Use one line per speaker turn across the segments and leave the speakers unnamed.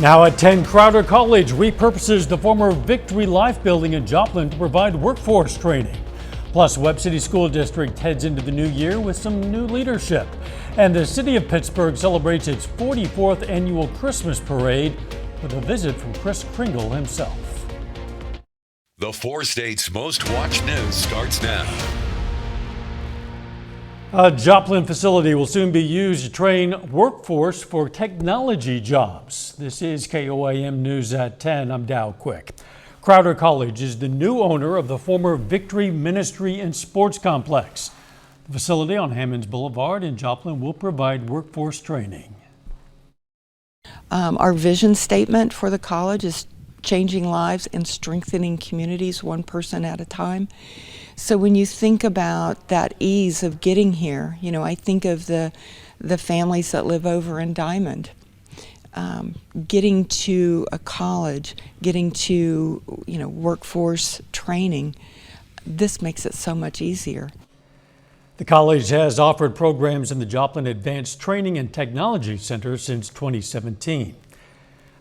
Now at 10, Crowder College repurposes the former Victory Life building in Joplin to provide workforce training. Plus, Webb City School District heads into the new year with some new leadership. And the city of Pittsburgh celebrates its 44th annual Christmas parade with a visit from Chris Kringle himself.
The 4 states' most watched news starts now.
A Joplin facility will soon be used to train workforce for technology jobs. This is KOAM News at 10. I'm Dow Quick. Crowder College is the new owner of the former Victory Ministry and Sports Complex. The facility on Hammonds Boulevard in Joplin will provide workforce training.
Our vision statement for the college is changing lives and strengthening communities one person at a time. So when you think about that ease of getting here, I think of the families that live over in Diamond. Getting to a college, getting to, workforce training, this makes it so much easier.
The college has offered programs in the Joplin Advanced Training and Technology Center since 2017.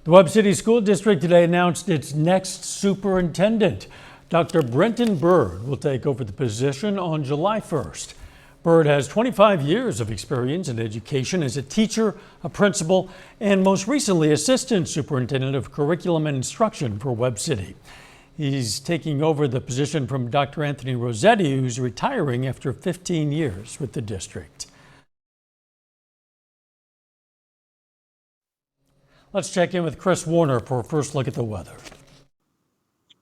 The Webb City School District today announced its next superintendent. Dr. Brenton Bird will take over the position on July 1st. Bird has 25 years of experience in education as a teacher, a principal, and most recently assistant superintendent of curriculum and instruction for Webb City. He's taking over the position from Dr. Anthony Rossetti, who's retiring after 15 years with the district. Let's check in with Chris Warner for a first look at the weather.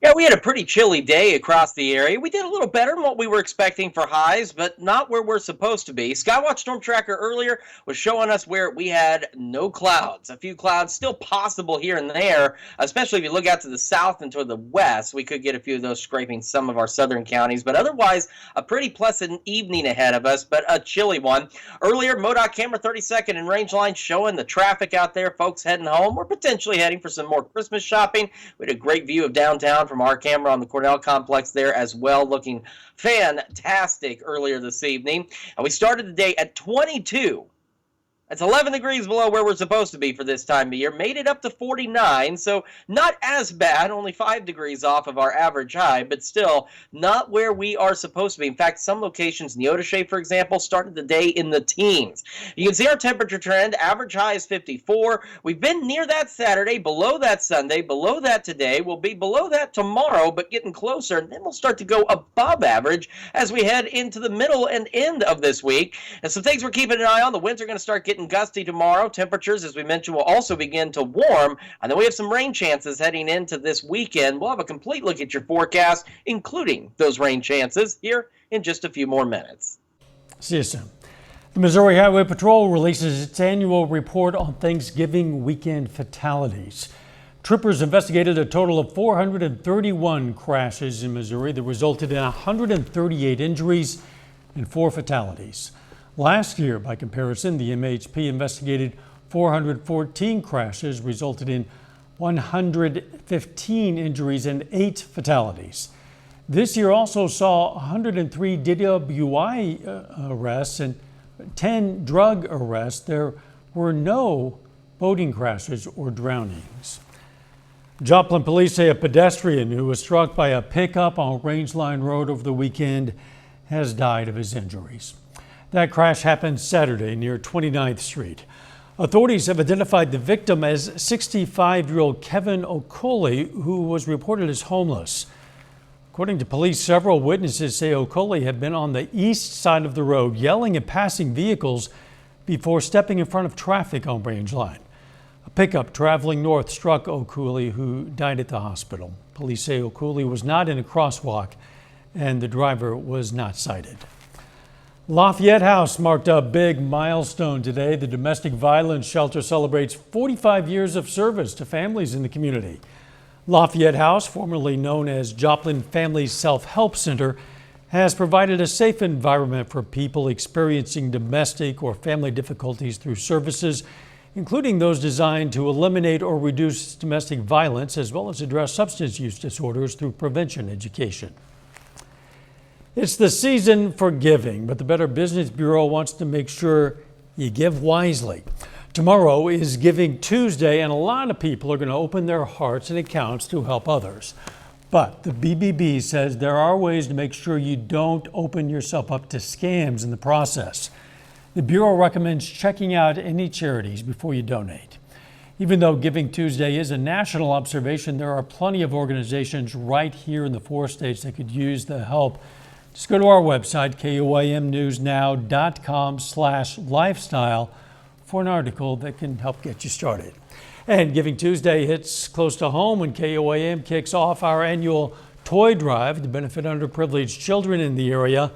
Yeah, we had a pretty chilly day across the area. We did a little better than what we were expecting for highs, but not where we're supposed to be. Skywatch Storm Tracker earlier was showing us where we had no clouds. A few clouds still possible here and there, especially if you look out to the south and toward the west. We could get a few of those scraping some of our southern counties, but otherwise a pretty pleasant evening ahead of us, but a chilly one. Earlier, MoDOT camera 32nd and range line showing the traffic out there, folks heading home. We're potentially heading for some more Christmas shopping. We had a great view of downtown from our camera on the Cornell complex there as well, looking fantastic earlier this evening. And we started the day at 22. That's 11 degrees below where we're supposed to be for this time of year. Made it up to 49, so not as bad, only 5 degrees off of our average high, but still not where we are supposed to be. In fact, some locations, Neodesha, for example, started the day in the teens. You can see our temperature trend. Average high is 54. We've been near that Saturday, below that Sunday, below that today. We'll be below that tomorrow, but getting closer, and then we'll start to go above average as we head into the middle and end of this week. And some things we're keeping an eye on. The winds are going to start getting gusty tomorrow. Temperatures, as we mentioned, will also begin to warm, and then we have some rain chances heading into this weekend. We'll have a complete look at your forecast, including those rain chances, here in just a few more minutes.
See you soon. The Missouri Highway Patrol releases its annual report on Thanksgiving weekend fatalities. Troopers investigated a total of 431 crashes in Missouri that resulted in 138 injuries and 4 fatalities. Last year, by comparison, the MHP investigated 414 crashes, resulted in 115 injuries and 8 fatalities. This year also saw 103 DWI arrests and 10 drug arrests. There were no boating crashes or drownings. Joplin police say a pedestrian who was struck by a pickup on Rangeline Road over the weekend has died of his injuries. That crash happened Saturday near 29th Street. Authorities have identified the victim as 65-year-old Kevin Okoli, who was reported as homeless. According to police, several witnesses say Okoli had been on the east side of the road yelling at passing vehicles before stepping in front of traffic on Rangeline. A pickup traveling north struck Okoli, who died at the hospital. Police say Okoli was not in a crosswalk and the driver was not cited. Lafayette House marked a big milestone today. The domestic violence shelter celebrates 45 years of service to families in the community. Lafayette House, formerly known as Joplin Family Self-Help Center, has provided a safe environment for people experiencing domestic or family difficulties through services, including those designed to eliminate or reduce domestic violence, as well as address substance use disorders through prevention education. It's the season for giving, but the Better Business Bureau wants to make sure you give wisely. Tomorrow is Giving Tuesday, and a lot of people are going to open their hearts and accounts to help others. But the BBB says there are ways to make sure you don't open yourself up to scams in the process. The Bureau recommends checking out any charities before you donate. Even though Giving Tuesday is a national observation, there are plenty of organizations right here in the 4 states that could use the help. Just go to our website, koamnewsnow.com/lifestyle, for an article that can help get you started. And Giving Tuesday hits close to home when KOAM kicks off our annual toy drive to benefit underprivileged children in the area.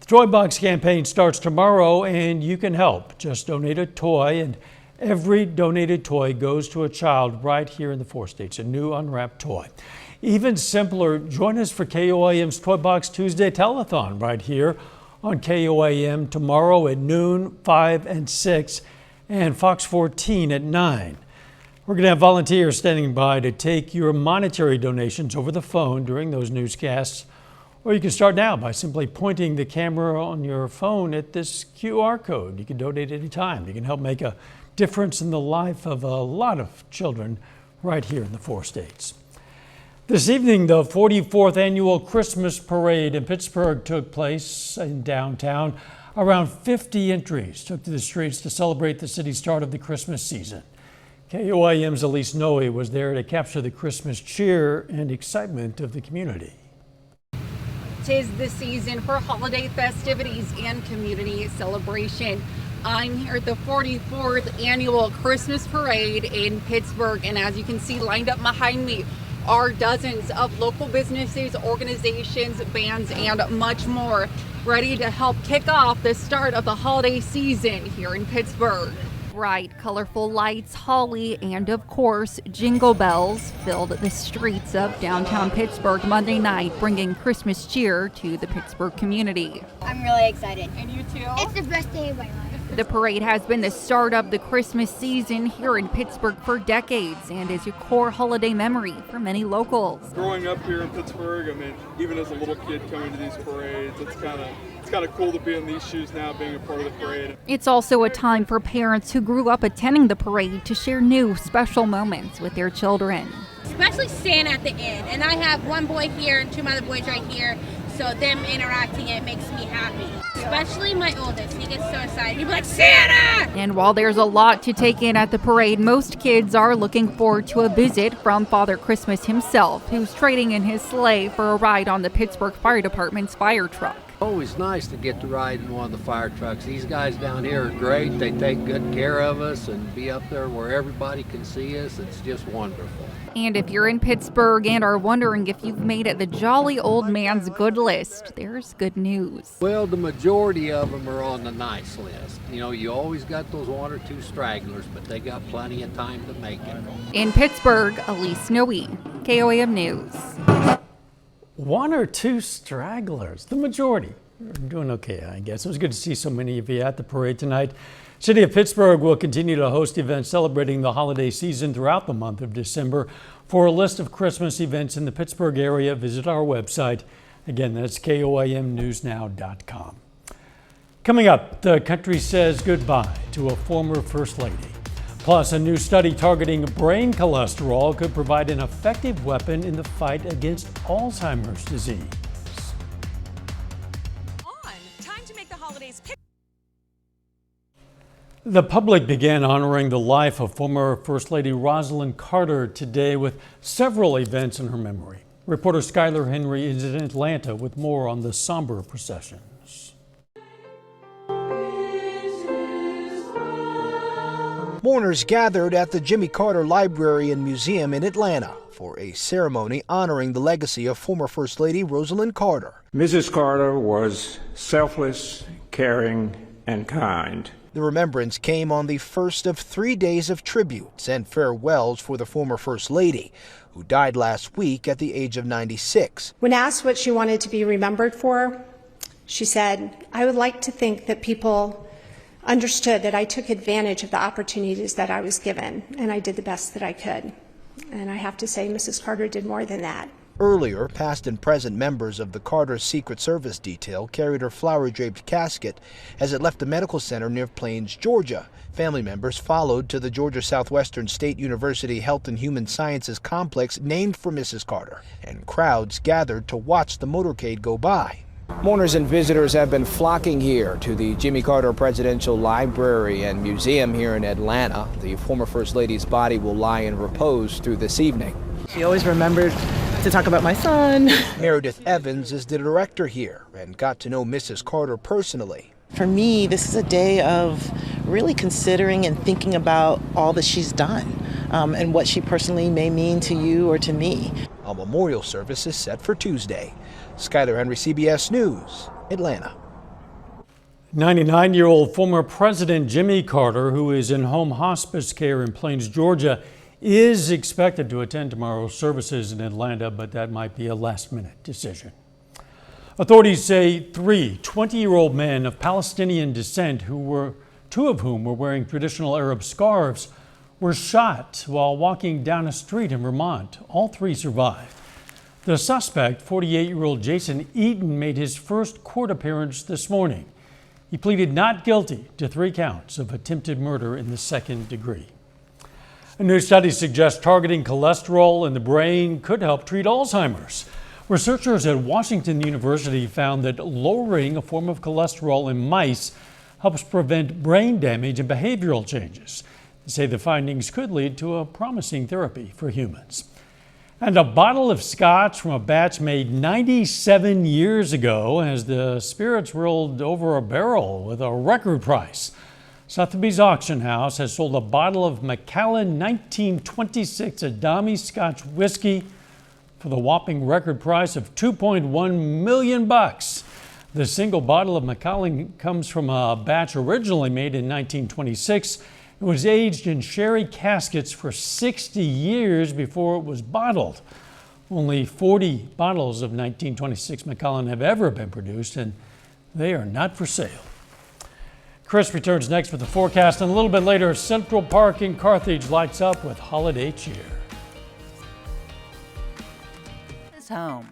The Toy Box campaign starts tomorrow, and you can help. Just donate a toy, and every donated toy goes to a child right here in the 4 states, a new unwrapped toy. Even simpler, join us for KOAM's Toy Box Tuesday Telethon right here on KOAM tomorrow at noon, 5 and 6, and Fox 14 at 9. We're going to have volunteers standing by to take your monetary donations over the phone during those newscasts. Or you can start now by simply pointing the camera on your phone at this QR code. You can donate anytime. You can help make a difference in the life of a lot of children right here in the 4 states. This evening, the 44th annual Christmas parade in Pittsburgh took place in downtown. Around 50 entries took to the streets to celebrate the city's start of the Christmas season. KOAM's Elise Noe was there to capture the Christmas cheer and excitement of the community.
'Tis the season for holiday festivities and community celebration. I'm here at the 44th annual Christmas parade in Pittsburgh, and as you can see lined up behind me are dozens of local businesses, organizations, bands, and much more ready to help kick off the start of the holiday season here in Pittsburgh. Bright, colorful lights, holly, and of course, jingle bells filled the streets of downtown Pittsburgh Monday night, bringing Christmas cheer to the Pittsburgh community.
I'm really excited.
And you too?
It's the best day of my life.
The parade has been the start of the Christmas season here in Pittsburgh for decades and is a core holiday memory for many locals.
Growing up here in Pittsburgh, I mean, even as a little kid coming to these parades, it's kind of cool to be in these shoes now, being a part of the parade.
It's also a time for parents who grew up attending the parade to share new special moments with their children.
Especially staying at the end. And I have one boy here and 2 other boys right here. So them interacting, it makes me happy. Especially my oldest. He gets so excited. He'd be like, Santa!
And while there's a lot to take in at the parade, most kids are looking forward to a visit from Father Christmas himself, who's trading in his sleigh for a ride on the Pittsburgh Fire Department's fire truck.
Always nice to get to ride in one of the fire trucks. These guys down here are great. They take good care of us and be up there where everybody can see us. It's just wonderful.
And if you're in Pittsburgh and are wondering if you've made it the jolly old man's good list, there's good news.
Well, the majority of them are on the nice list. You know, you always got those 1 or 2 stragglers, but they got plenty of time to make it.
In Pittsburgh, Elise Noe, KOAM News.
1 or 2 stragglers, the majority. You're doing okay, I guess. It was good to see so many of you at the parade tonight. City of Pittsburgh will continue to host events celebrating the holiday season throughout the month of December. For a list of Christmas events in the Pittsburgh area, visit our website. Again, that's KOAMnewsnow.com. Coming up, the country says goodbye to a former First Lady. Plus, a new study targeting brain cholesterol could provide an effective weapon in the fight against Alzheimer's disease.
Time to make the holidays pick.
The public began honoring the life of former First Lady Rosalind Carter today with several events in her memory. Reporter Skylar Henry is in Atlanta with more on the somber processions.
Mourners gathered at the Jimmy Carter Library and Museum in Atlanta for a ceremony honoring the legacy of former First Lady Rosalind Carter.
Mrs. Carter was selfless, caring, and kind.
The remembrance came on the first of 3 days of tributes and farewells for the former First Lady, who died last week at the age of 96.
When asked what she wanted to be remembered for, she said, "I would like to think that people understood that I took advantage of the opportunities that I was given, and I did the best that I could." And I have to say, Mrs. Carter did more than that.
Earlier, past and present members of the Carter Secret Service detail carried her flower-draped casket as it left the medical center near Plains, Georgia. Family members followed to the Georgia Southwestern State University Health and Human Sciences complex named for Mrs. Carter, and crowds gathered to watch the motorcade go by. Mourners and visitors have been flocking here to the Jimmy Carter Presidential Library and Museum here in Atlanta. The former First Lady's body will lie in repose through this evening.
She always remembered to talk about my son.
Meredith Evans is the director here and got to know Mrs. Carter personally.
For me, this is a day of really considering and thinking about all that she's done and what she personally may mean to you or to me.
A memorial service is set for Tuesday. Skyler Henry, CBS News, Atlanta.
99-year-old former President Jimmy Carter, who is in home hospice care in Plains, Georgia, is expected to attend tomorrow's services in Atlanta, but that might be a last-minute decision. Authorities say three 20-year-old men of Palestinian descent, two of whom were wearing traditional Arab scarves, were shot while walking down a street in Vermont. All three survived. The suspect, 48-year-old Jason Eaton, made his first court appearance this morning. He pleaded not guilty to 3 counts of attempted murder in the second degree. A new study suggests targeting cholesterol in the brain could help treat Alzheimer's. Researchers at Washington University found that lowering a form of cholesterol in mice helps prevent brain damage and behavioral changes. They say the findings could lead to a promising therapy for humans. And a bottle of scotch from a batch made 97 years ago has the spirits rolled over a barrel with a record price. Sotheby's Auction House has sold a bottle of Macallan 1926 Adami Scotch whiskey for the whopping record price of $2.1 million. The single bottle of Macallan comes from a batch originally made in 1926. It was aged in sherry caskets for 60 years before it was bottled. Only 40 bottles of 1926 Macallan have ever been produced, and they are not for sale. Chris returns next with the forecast, and a little bit later, Central Park in Carthage lights up with holiday cheer.
His home.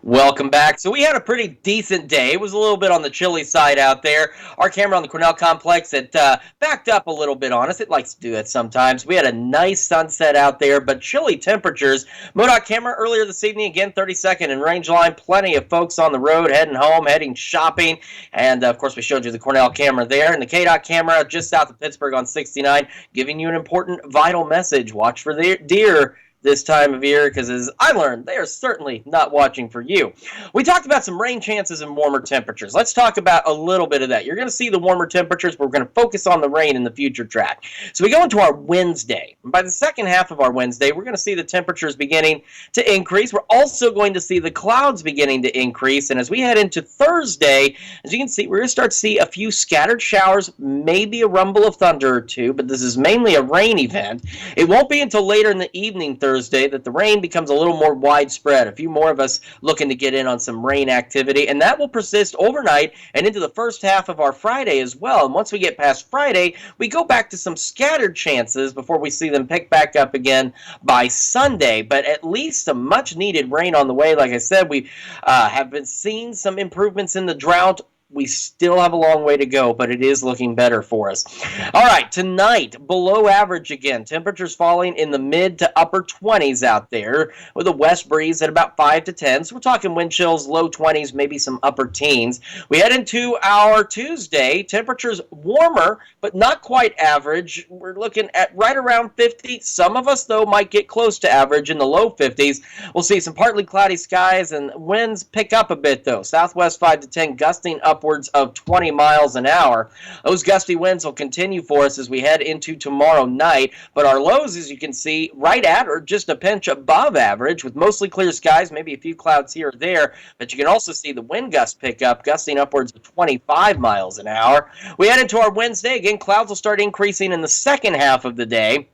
Welcome back. So we had a pretty decent day. It was a little bit on the chilly side out there. Our camera on the Cornell complex had backed up a little bit on us. It likes to do that sometimes. We had a nice sunset out there, but chilly temperatures. MoDOT camera earlier this evening, again, 32nd and range line. Plenty of folks on the road heading home, heading shopping. And, of course, we showed you the Cornell camera there. And the KDOT camera just south of Pittsburgh on 69, giving you an important, vital message. Watch for the deer this time of year, because as I learned, they are certainly not watching for you. We talked about some rain chances and warmer temperatures. Let's talk about a little bit of that. You're going to see the warmer temperatures, but we're going to focus on the rain in the future track. So we go into our Wednesday. By the second half of our Wednesday, we're going to see the temperatures beginning to increase. We're also going to see the clouds beginning to increase. And as we head into Thursday, as you can see, we're going to start to see a few scattered showers, maybe a rumble of thunder or two, but this is mainly a rain event. It won't be until later in the evening Thursday that the rain becomes a little more widespread. A few more of us looking to get in on some rain activity, and that will persist overnight and into the first half of our Friday as well. And once we get past Friday, we go back to some scattered chances before we see them pick back up again by Sunday. But at least some much needed rain on the way. Like I said, we have been seeing some improvements in the drought. We still have a long way to go, but it is looking better for us. All right, tonight, below average again. Temperatures falling in the mid to upper 20s out there with a west breeze at about 5 to 10. So we're talking wind chills, low 20s, maybe some upper teens. We head into our Tuesday. Temperatures warmer, but not quite average. We're looking at right around 50. Some of us, though, might get close to average in the low 50s. We'll see some partly cloudy skies, and winds pick up a bit, though. Southwest 5 to 10, gusting upwards of 20 miles an hour. Those gusty winds will continue for us as we head into tomorrow night, but our lows, as you can see, right at or just a pinch above average with mostly clear skies, maybe a few clouds here or there, but you can also see the wind gust pick up, gusting upwards of 25 miles an hour. We head into our Wednesday. Again, clouds will start increasing in the second half of the day.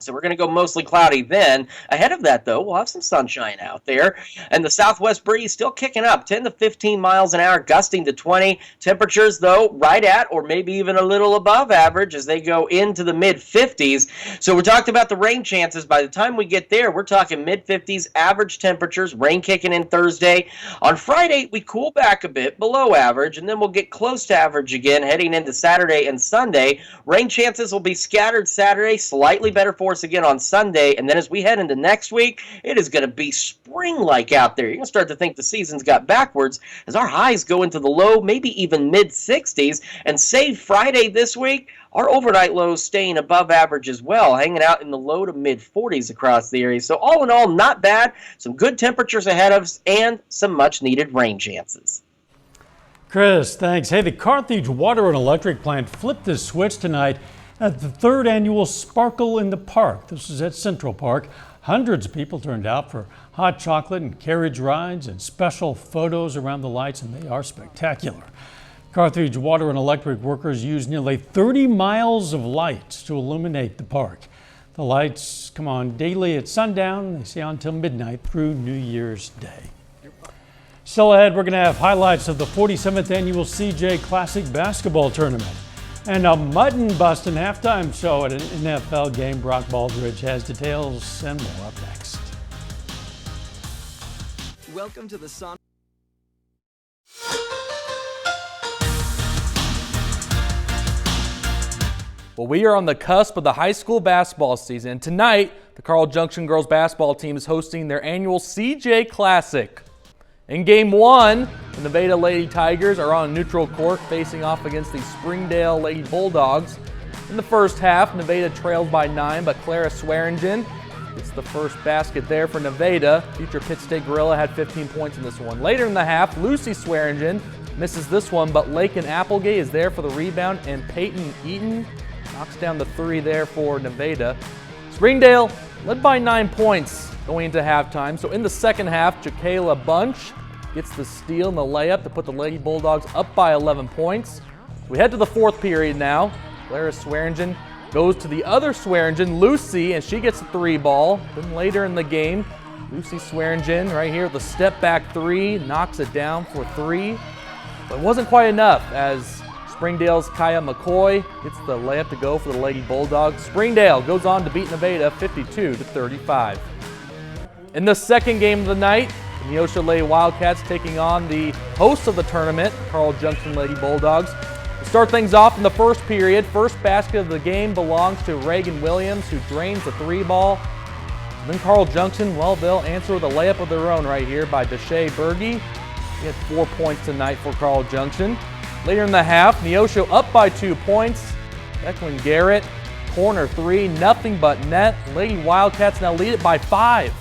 So we're going to go mostly cloudy then. Ahead of that, though, we'll have some sunshine out there. And the southwest breeze still kicking up, 10 to 15 miles an hour, gusting to 20. Temperatures, though, right at or maybe even a little above average as they go into the mid-50s. So we talked about the rain chances. By the time we get there, we're talking mid-50s average temperatures, rain kicking in Thursday. On Friday, we cool back a bit below average, and then we'll get close to average again heading into Saturday and Sunday. Rain chances will be scattered Saturday, slightly better for us again on Sunday, and then as we head into next week, it is going to be spring-like out there. You're going to start to think the season's got backwards as our highs go into the low, maybe even mid-60s, and save Friday this week, our overnight lows staying above average as well, hanging out in the low to mid-40s across the area. So all in all, not bad. Some good temperatures ahead of us and some much-needed rain chances.
Chris, thanks. Hey, the Carthage Water and Electric Plant flipped the switch tonight at the 3rd annual Sparkle in the Park. This is at Central Park. Hundreds of people turned out for hot chocolate and carriage rides and special photos around the lights, and they are spectacular. Carthage Water and Electric workers used nearly 30 miles of lights to illuminate the park. The lights come on daily at sundown. They stay on until midnight through New Year's Day. Still ahead, we're going to have highlights of the 47th annual CJ Classic basketball tournament and a mutton busting halftime show at an NFL game. Brock Baldridge has details and more up next.
Welcome to the Sun.
Well, we are on the cusp of the high school basketball season. Tonight, the Carl Junction girls basketball team is hosting their annual CJ Classic. In Game 1, the Nevada Lady Tigers are on a neutral court facing off against the Springdale Lady Bulldogs. In the first half, Nevada trailed by 9, but Clara Swearingen gets the first basket there for Nevada. Future Pitt State Gorilla had 15 points in this one. Later in the half, Lucy Swearingen misses this one, but Lakin Applegate is there for the rebound, and Peyton Eaton knocks down the 3 there for Nevada. Springdale led by 9 points going into halftime. So in the second half, Jakayla Bunch gets the steal and the layup to put the Lady Bulldogs up by 11 points. We head to the fourth period now. Clara Swearingen goes to the other Swearingen, Lucy, and she gets the 3 ball. Then later in the game, Lucy Swearingen right here with the step back 3, knocks it down for 3. But it wasn't quite enough as Springdale's Kaya McCoy gets the layup to go for the Lady Bulldogs. Springdale goes on to beat Nevada 52-35. In the second game of the night, the Neosho Lady Wildcats taking on the hosts of the tournament, Carl Junction Lady Bulldogs. To start things off in the first period, first basket of the game belongs to Reagan Williams, who drains the 3 ball. And then Carl Junction, well, they'll answer with a layup of their own right here by Deshae Berge. He had 4 points tonight for Carl Junction. Later in the half, Neosho up by 2 points. Declan Garrett, corner 3, nothing but net. Lady Wildcats now lead it by 5.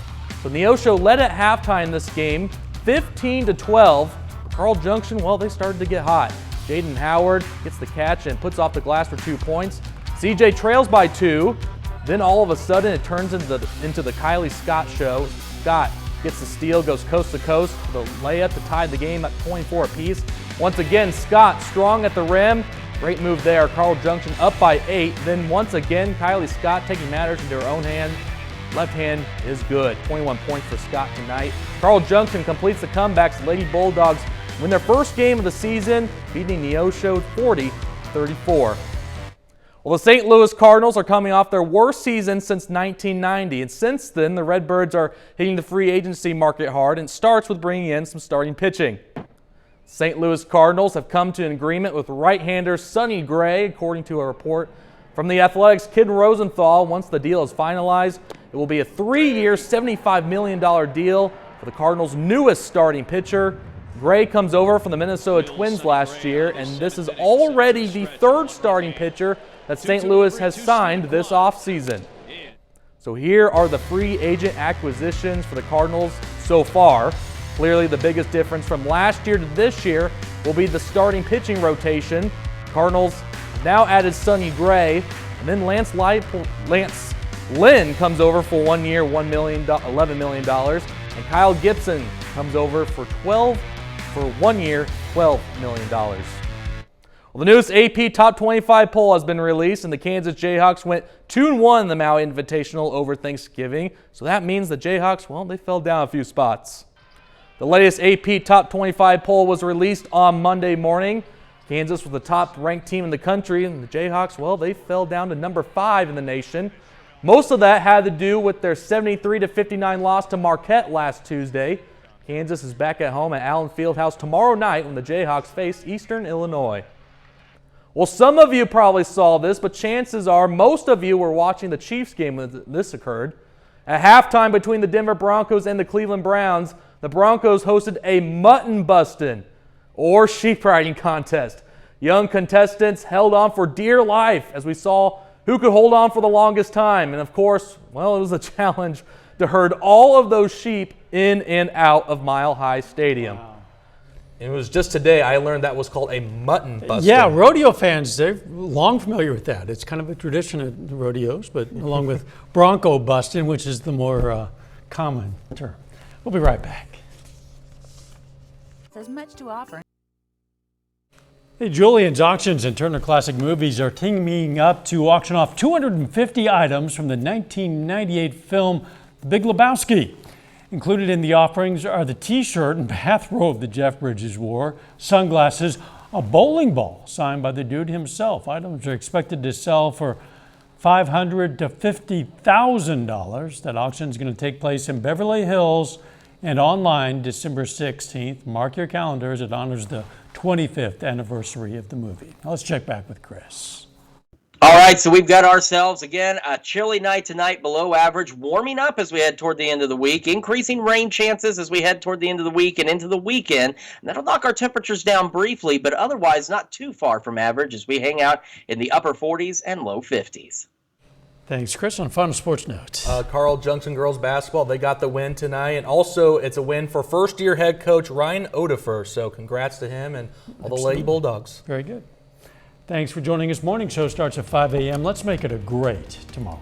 So Neosho led at halftime this game, 15-12. Carl Junction, well, they started to get hot. Jaden Howard gets the catch and puts off the glass for 2 points. CJ trails by 2. Then all of a sudden it turns into the Kylie Scott show. Scott gets the steal, goes coast to coast for the layup to tie the game at 24 apiece. Once again, Scott strong at the rim. Great move there. Carl Junction up by 8. Then once again, Kylie Scott taking matters into her own hand. Left hand is good. 21 points for Scott tonight. Carl Junction completes the comebacks. Lady Bulldogs win their first game of the season, beating Neosho 40-34. Well, the St. Louis Cardinals are coming off their worst season since 1990, and since then, the Redbirds are hitting the free agency market hard, and it starts with bringing in some starting pitching. St. Louis Cardinals have come to an agreement with right-hander Sonny Gray, according to a report from the Athletics' Kid Rosenthal. Once the deal is finalized, it will be a 3-year, $75 million deal for the Cardinals' newest starting pitcher. Gray comes over from the Minnesota Twins last year, and this is already the 3rd starting pitcher that St. Louis has signed this offseason. So here are the free agent acquisitions for the Cardinals so far. Clearly the biggest difference from last year to this year will be the starting pitching rotation. Cardinals now added Sonny Gray, and then Lance Lynn comes over for 1 year, $11 million, and Kyle Gibson comes over for 1 year, $12 million. Well, the newest AP Top 25 poll has been released, and the Kansas Jayhawks went 2-1 in the Maui Invitational over Thanksgiving. So that means the Jayhawks, well, they fell down a few spots. The latest AP Top 25 poll was released on Monday morning. Kansas was the top-ranked team in the country, and the Jayhawks, well, they fell down to number 5 in the nation. Most of that had to do with their 73-59 loss to Marquette last Tuesday. Kansas is back at home at Allen Fieldhouse tomorrow night when the Jayhawks face Eastern Illinois. Well, some of you probably saw this, but chances are most of you were watching the Chiefs game when this occurred. At halftime between the Denver Broncos and the Cleveland Browns, the Broncos hosted a mutton busting or sheep riding contest. Young contestants held on for dear life as we saw who could hold on for the longest time. And of course, well, it was a challenge to herd all of those sheep in and out of Mile High Stadium. Wow. And it was just today I learned that was called a mutton busting.
Yeah, rodeo fans, they're long familiar with that. It's kind of a tradition at the rodeos, but along with bronco busting, which is the more common term. We'll be right back.
There's much to offer.
Hey, Julian's Auctions and Turner Classic Movies are teaming up to auction off 250 items from the 1998 film The Big Lebowski. Included in the offerings are the t-shirt and bathrobe that Jeff Bridges wore, sunglasses, a bowling ball signed by the dude himself. Items are expected to sell for $500,000 to $50,000. That auction is going to take place in Beverly Hills and online December 16th. Mark your calendars. It honors the 25th anniversary of the movie. Now let's check back with Chris.
All right, so we've got ourselves, again, a chilly night tonight, below average, warming up as we head toward the end of the week, increasing rain chances as we head toward the end of the week and into the weekend. And that'll knock our temperatures down briefly, but otherwise not too far from average as we hang out in the upper 40s and low 50s.
Thanks, Chris. On final sports note.
Carl Junction girls basketball, they got the win tonight. And also, it's a win for first-year head coach Ryan Odefer. So congrats to him and all the Lady Bulldogs.
Very good. Thanks for joining us. Morning show starts at 5 a.m. Let's make it a great tomorrow.